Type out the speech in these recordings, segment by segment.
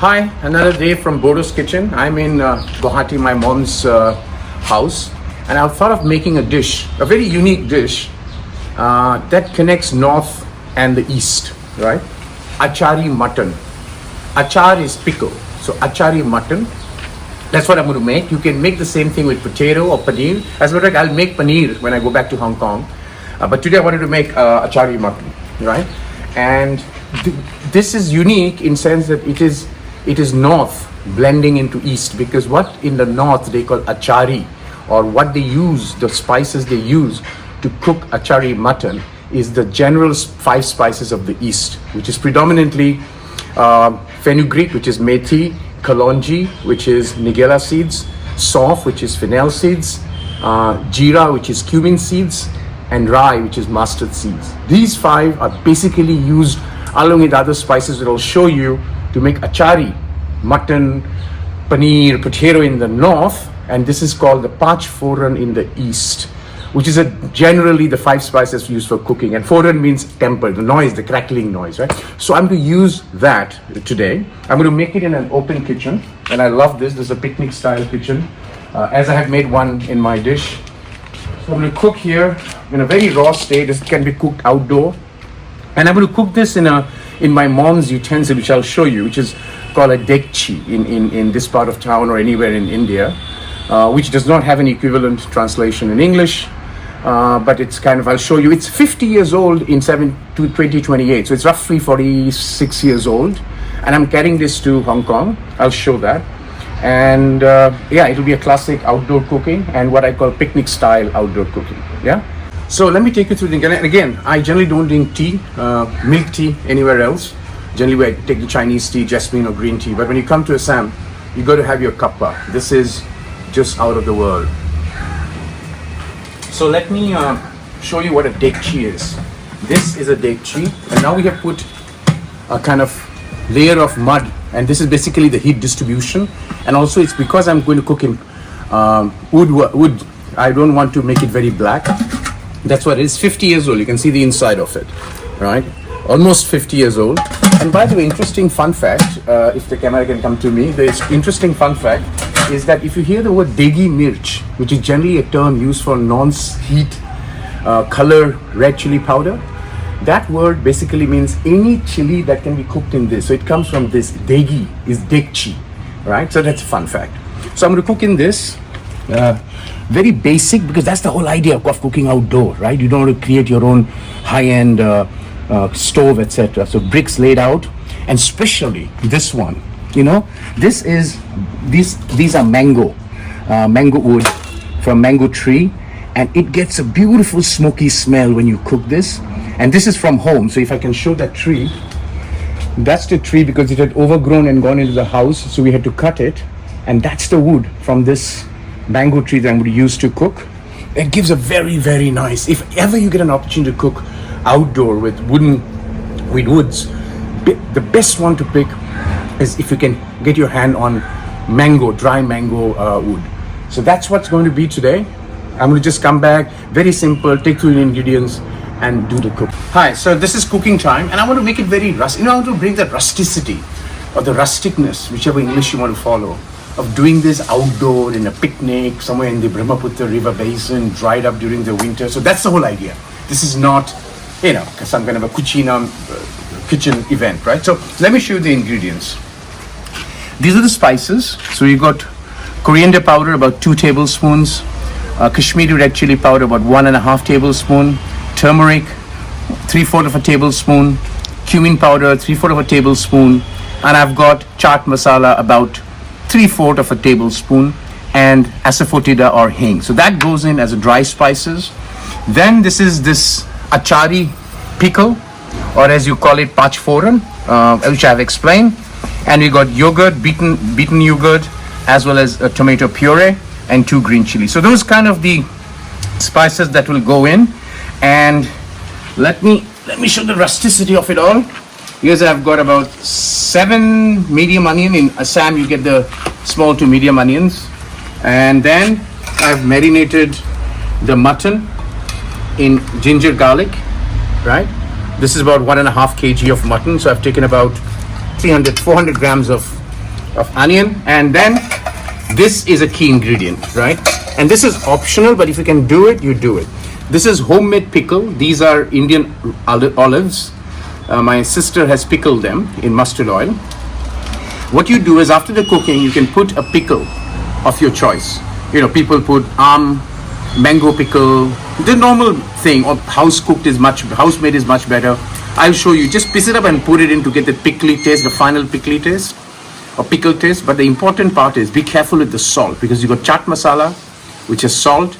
Hi, another day from Bordo's kitchen. I'm in Guwahati, my mom's house, and I thought of making a dish, a very unique dish that connects north and the east, right? Achari mutton. Achar is pickle, so achari mutton. That's what I'm going to make. You can make the same thing with potato or paneer. As a matter of fact, I'll make paneer when I go back to Hong Kong. But today I wanted to make achari mutton, right? And this is unique in sense that it is north blending into east, because what in the north they call achari, or what they use, the spices they use to cook achari mutton is the general 5 spices of the east, which is predominantly fenugreek, which is methi, kalonji, which is nigella seeds, sauf, which is fennel seeds, jeera, which is cumin seeds, and rai, which is mustard seeds. These 5 are basically used along with other spices that I'll show you to make achari, mutton, paneer, potato in the north, and this is called the Panch Phorun in the east, which is generally the 5 spices used for cooking. And Phorun means temper, the noise, the crackling noise, right? So I'm going to use that today. I'm going to make it in an open kitchen, and I love this. This is a picnic style kitchen, as I have made one in my dish. So I'm going to cook here in a very raw state. This can be cooked outdoor. And I'm going to cook this in my mom's utensil, which I'll show you, which is called a dekchi in this part of town or anywhere in India, which does not have an equivalent translation in English. But it's kind of, I'll show you, it's 50 years old in 2028. So it's roughly 46 years old. And I'm carrying this to Hong Kong. I'll show that. And yeah, it'll be a classic outdoor cooking and what I call picnic style outdoor cooking. Yeah. So let me take you through the ingredient. Again, I generally don't drink tea, milk tea anywhere else. Generally, I take the Chinese tea, jasmine or green tea. But when you come to Assam, you got to have your kappa. This is just out of the world. So let me show you what a dekchi is. This is a dekchi, and now we have put a kind of layer of mud, and this is basically the heat distribution. And also, it's because I'm going to cook in wood. I don't want to make it very black. That's what it is. 50 years old. You can see the inside of it, right? Almost 50 years old. And by the way, interesting fun fact, if the camera can come to me, the interesting fun fact is that if you hear the word degi mirch, which is generally a term used for non-heat color red chili powder, that word basically means any chili that can be cooked in this. So it comes from this. Degi is dekchi, right? So that's a fun fact. So I'm going to cook in this. Very basic, because that's the whole idea of cooking outdoor, right? You don't want to create your own high-end stove, etc. So bricks laid out, and especially this one, you know, these are mango wood from mango tree, and it gets a beautiful smoky smell when you cook this. And this is from home. So if I can show that tree, that's the tree because it had overgrown and gone into the house, so we had to cut it, and that's the wood from this mango tree that I'm going to use to cook. It gives a very, very nice, if ever you get an opportunity to cook outdoor with woods, the best one to pick is if you can get your hand on dry mango wood. So that's what's going to be today. I'm going to just come back, very simple, take through the ingredients and do the cook. Hi, so this is cooking time, and I want to make it very rustic. You know, I want to bring that rusticity or the rusticness, whichever English you want to follow, of doing this outdoor in a picnic somewhere in the Brahmaputra river basin, dried up during the winter. So that's the whole idea. This is not, you know, some kind of a kitchen event, right? So let me show you the ingredients. These are the spices. So you got coriander powder, about 2 tablespoons, Kashmiri red chili powder, about 1.5 tablespoon, turmeric, 3/4 of a tablespoon, cumin powder, 3/4 of a tablespoon, and I've got chaat masala, about 3/4 of a tablespoon, and Asafotida or Hing. So that goes in as a dry spices. Then this is this achari pickle, or as you call it, Panch Phorun, which I've explained. And we got yogurt, beaten yogurt, as well as a tomato puree and 2 green chilies. So those kind of the spices that will go in. And let me show the rusticity of it all. Here's I've got about 7 medium onion. In Assam, you get the small to medium onions. And then I've marinated the mutton in ginger garlic, right? This is about 1.5 kg of mutton. So I've taken about 400 grams of of onion, and then this is a key ingredient, right? And this is optional, but if you can do it, you do it. This is homemade pickle. These are Indian olives. My sister has pickled them in mustard oil. What you do is after the cooking, you can put a pickle of your choice. You know, people put mango pickle, the normal thing, or house-made is much better. I'll show you. Just piece it up and put it in to get the pickly taste, the final pickly taste or pickle taste. But the important part is be careful with the salt, because you got chaat masala, which is salt.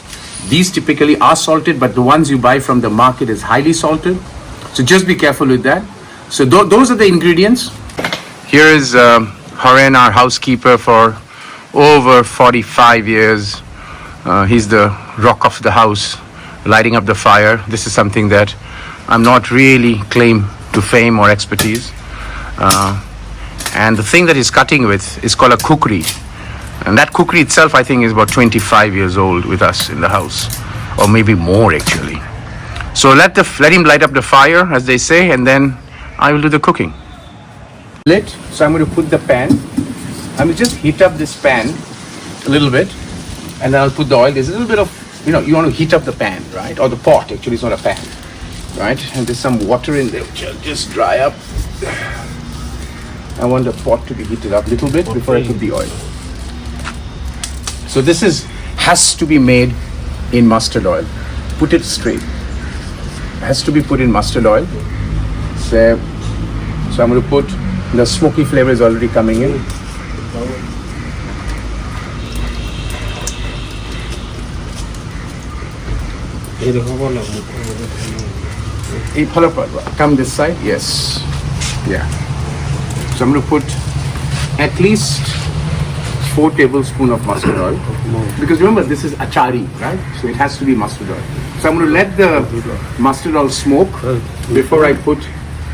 These typically are salted, but the ones you buy from the market is highly salted. So just be careful with that. So those are the ingredients. Here is Horen, our housekeeper for over 45 years. He's the rock of the house, lighting up the fire. This is something that I'm not really claim to fame or expertise. And the thing that he's cutting with is called a kukri. And that kukri itself, I think, is about 25 years old with us in the house, or maybe more actually. So let him light up the fire, as they say, and then I will do the cooking. Lit. So I'm going to put the pan. I'm going to just heat up this pan a little bit, and then I'll put the oil. There's a little bit of, you want to heat up the pan, right? Or the pot, actually, it's not a pan, right? And there's some water in there, which I'll just dry up. I want the pot to be heated up a little bit before I put the oil. So this has to be made in mustard oil. Put it straight. It has to be put in mustard oil. So I'm going to put, the smoky flavor is already coming in. Come this side, yes. Yeah. So I'm going to put at least 4 tablespoons of mustard oil, because remember this is achari, right? So it has to be mustard oil. So I'm going to let the mustard oil smoke before I put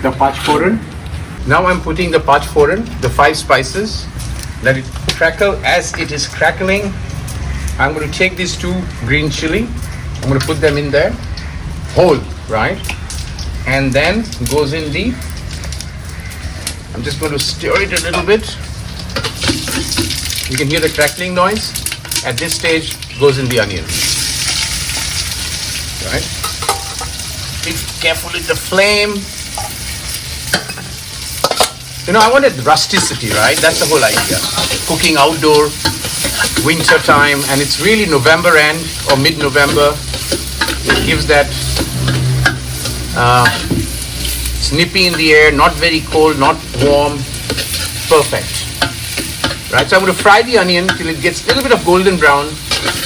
the Panch Phorun. Now I'm putting the Panch Phorun, the 5 spices. Let it crackle. As it is crackling, I'm going to take these 2 green chilli. I'm going to put them in there, whole, right? And then goes in the, I'm just going to stir it a little bit. You can hear the crackling noise. At this stage, goes in the onion. Right? Be careful with the flame. I wanted rusticity, right? That's the whole idea. Cooking outdoor, winter time, and it's really November end or mid-November. It gives that it's nippy in the air, not very cold, not warm, perfect. Right, so I'm going to fry the onion till it gets a little bit of golden brown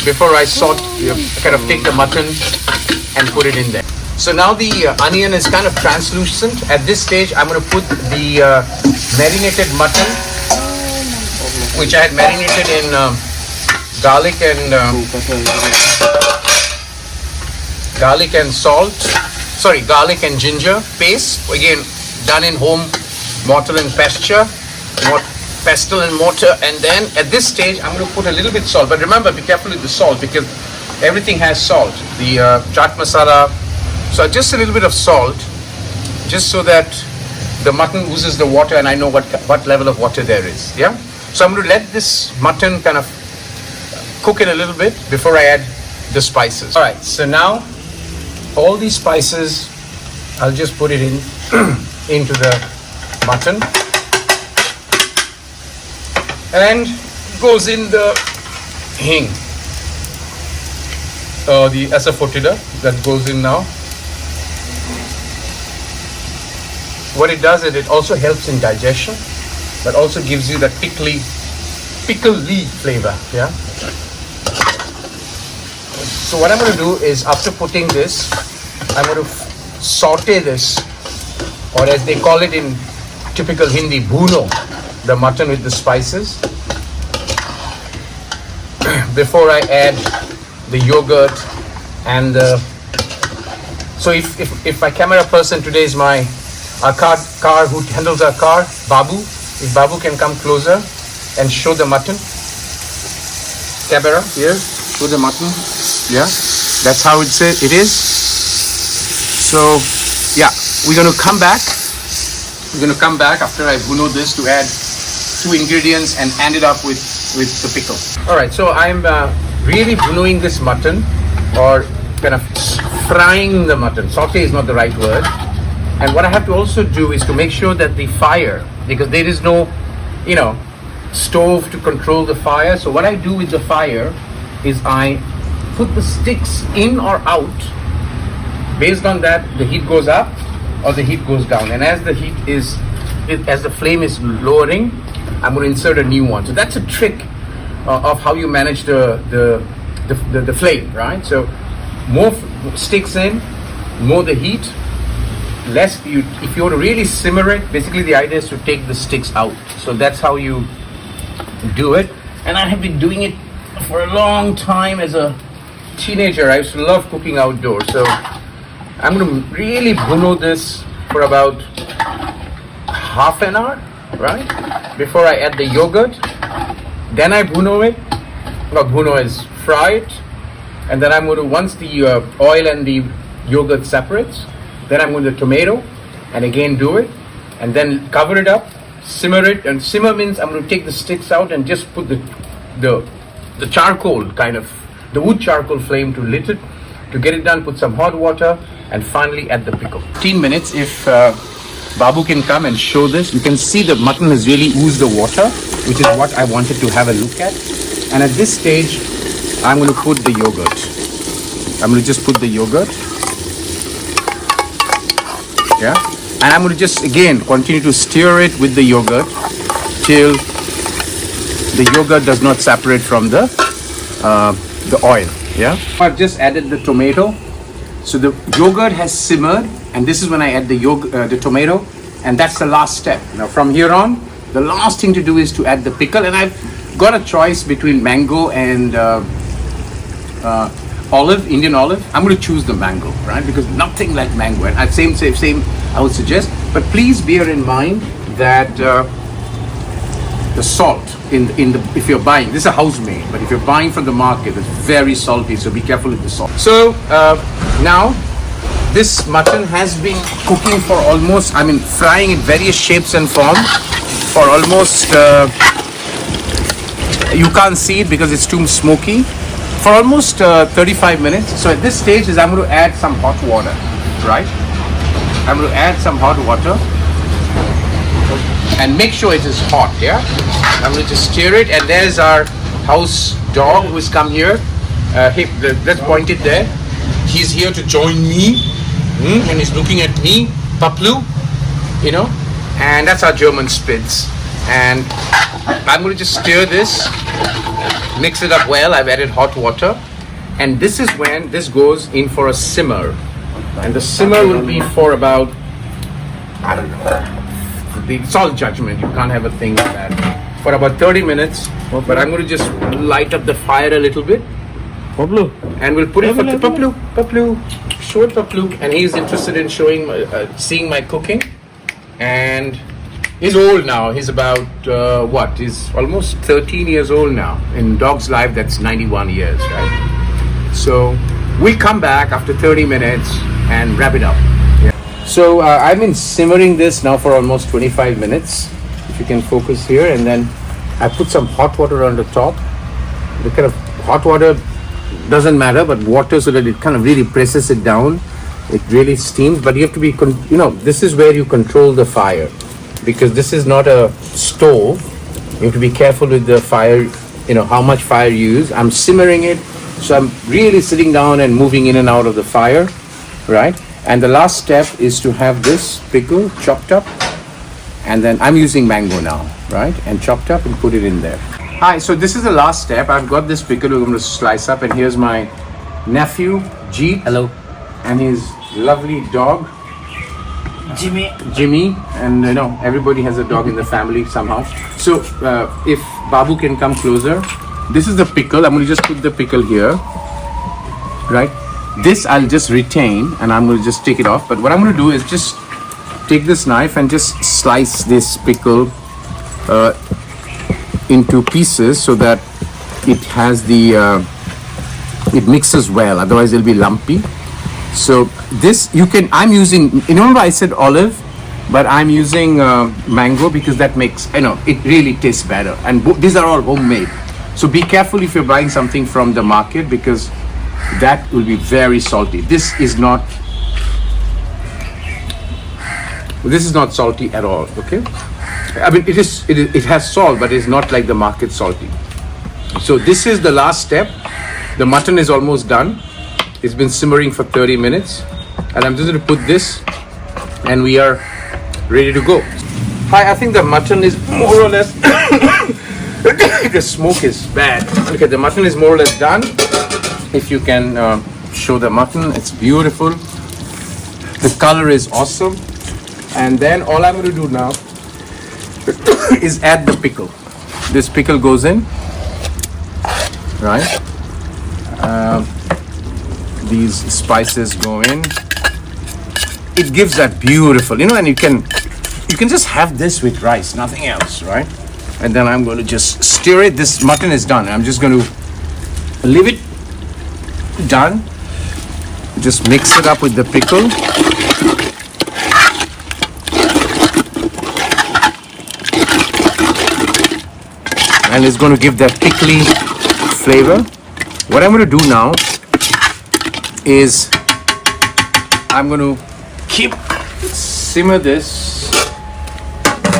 before I kind of take the mutton and put it in there. So now the onion is kind of translucent. At this stage, I'm going to put the marinated mutton, which I had marinated in garlic and ginger paste. Again, done in home mortar and pestle and mortar. And then at this stage, I'm going to put a little bit salt. But remember, be careful with the salt, because everything has salt. The chaat masala. So just a little bit of salt, just so that the mutton oozes the water and I know what level of water there is. Yeah. So I'm going to let this mutton kind of cook in a little bit before I add the spices. All right. So now all these spices, I'll just put it in into the mutton, and goes in the Hing, the Asafotida that goes in now. What it does is it also helps in digestion, but also gives you that pickly flavor. Yeah. So what I'm going to do is, after putting this, I'm going to saute this, or as they call it in typical Hindi, bhuno, the mutton with the spices, before I add the yogurt and the. So if my camera person today is our car who handles our car, Babu, if Babu can come closer and show the mutton. Camera here, show the mutton. Yeah, that's how it is. So yeah, we're going to come back. We're going to come back after I bhuno this to add two ingredients and ended up with the pickle. All right, so I'm really brewing this mutton, or kind of frying the mutton. Saute is not the right word. And what I have to also do is to make sure that the fire, because there is no, stove to control the fire. So what I do with the fire is I put the sticks in or out. Based on that, the heat goes up or the heat goes down. And as the flame is lowering, I'm going to insert a new one. So that's a trick of how you manage the flame, right? So more sticks in, more the heat. If you want to really simmer it, basically the idea is to take the sticks out. So that's how you do it. And I have been doing it for a long time as a teenager. I used to love cooking outdoors. So I'm going to really bruno this for about half an hour, right? Before I add the yogurt. Then I bruno it. Well, bruno is fry it. And then I'm going to, once the oil and the yogurt separates, then I'm going to tomato and again do it, and then cover it up, simmer it. And simmer means I'm going to take the sticks out and just put the charcoal, kind of the wood charcoal flame to lit it. To get it done, put some hot water and finally add the pickle. 15 minutes. If Babu can come and show this, you can see the mutton has really oozed the water, which is what I wanted to have a look at. And at this stage, I'm going to put the yogurt. I'm going to just put the yogurt. Yeah, and I'm going to just again continue to stir it with the yogurt till the yogurt does not separate from the oil. Yeah, I've just added the tomato, so the yogurt has simmered, and this is when I add the tomato, and that's the last step. Now from here on, the last thing to do is to add the pickle, and I've got a choice between mango and Indian olive. I'm going to choose the mango, right? Because nothing like mango. And same, I would suggest. But please bear in mind that the salt if you're buying, this is a house made, but if you're buying from the market, it's very salty. So be careful with the salt. So now this mutton has been cooking for almost, frying in various shapes and forms for almost. You can't see it because it's too smoky. For almost 35 minutes. So at this stage I'm going to add some hot water, right? I'm going to add some hot water and make sure it is hot, yeah? I'm going to just stir it, and there's our house dog who's come here. Let's point it there. He's here to join me, and he's looking at me, Paplu, and that's our German Spitz. And I'm going to just stir this. Mix it up well. I've added hot water, and this is when this goes in for a simmer, and the simmer will be for about, I don't know, it's all judgment, you can't have a thing like that, for about 30 minutes. But I'm going to just light up the fire a little bit, and we'll put it for Paplu, show it Paplu, and he's interested in seeing my cooking. And he's old now. He's about, he's almost 13 years old now. In dog's life, that's 91 years, right? So we'll come back after 30 minutes and wrap it up. Yeah. So I've been simmering this now for almost 25 minutes. If you can focus here. And then I put some hot water on the top. The kind of hot water doesn't matter, but water so that it kind of really presses it down. It really steams, but you have to be, this is where you control the fire. Because this is not a stove, you have to be careful with the fire, how much fire you use. I'm simmering it, so I'm really sitting down and moving in and out of the fire, right? And the last step is to have this pickle chopped up, and then I'm using mango now, right? And chopped up and put it in there. Hi, so this is the last step. I've got this pickle we're going to slice up, and here's my nephew, Jeet. Hello. And his lovely dog, Jimmy, and everybody has a dog in the family somehow. So if Babu can come closer, this is the pickle. I'm going to just put the pickle here, right? This I'll just retain, and I'm going to just take it off. But what I'm going to do is just take this knife and just slice this pickle into pieces so that it has it mixes well. Otherwise it'll be lumpy. So this I'm using, remember I said olive, but I'm using mango because that makes, it really tastes better. And these are all homemade. So be careful if you're buying something from the market, because that will be very salty. This is not salty at all, okay? I mean, it has salt, but it's not like the market salty. So this is the last step. The mutton is almost done. It's been simmering for 30 minutes. And I'm just going to put this, and we are ready to go. Hi, I think the mutton is more or less, the smoke is bad. Okay, the mutton is more or less done. If you can show the mutton, it's beautiful. The color is awesome. And then all I'm going to do now is add the pickle. This pickle goes in, right? These spices go in. It gives that beautiful, and you can just have this with rice, nothing else, right? And then I'm going to just stir it. This mutton is done. I'm just going to leave it done. Just mix it up with the pickle. And it's going to give that pickly flavor. What I'm going to do now is I'm going to simmer this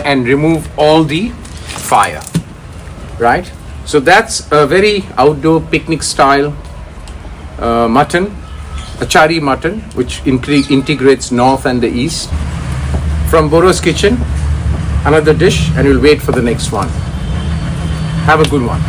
and remove all the fire, right? So that's a very outdoor picnic style mutton, Achari mutton, which integrates north and the east. From Bordo's kitchen, another dish, and we'll wait for the next one. Have a good one.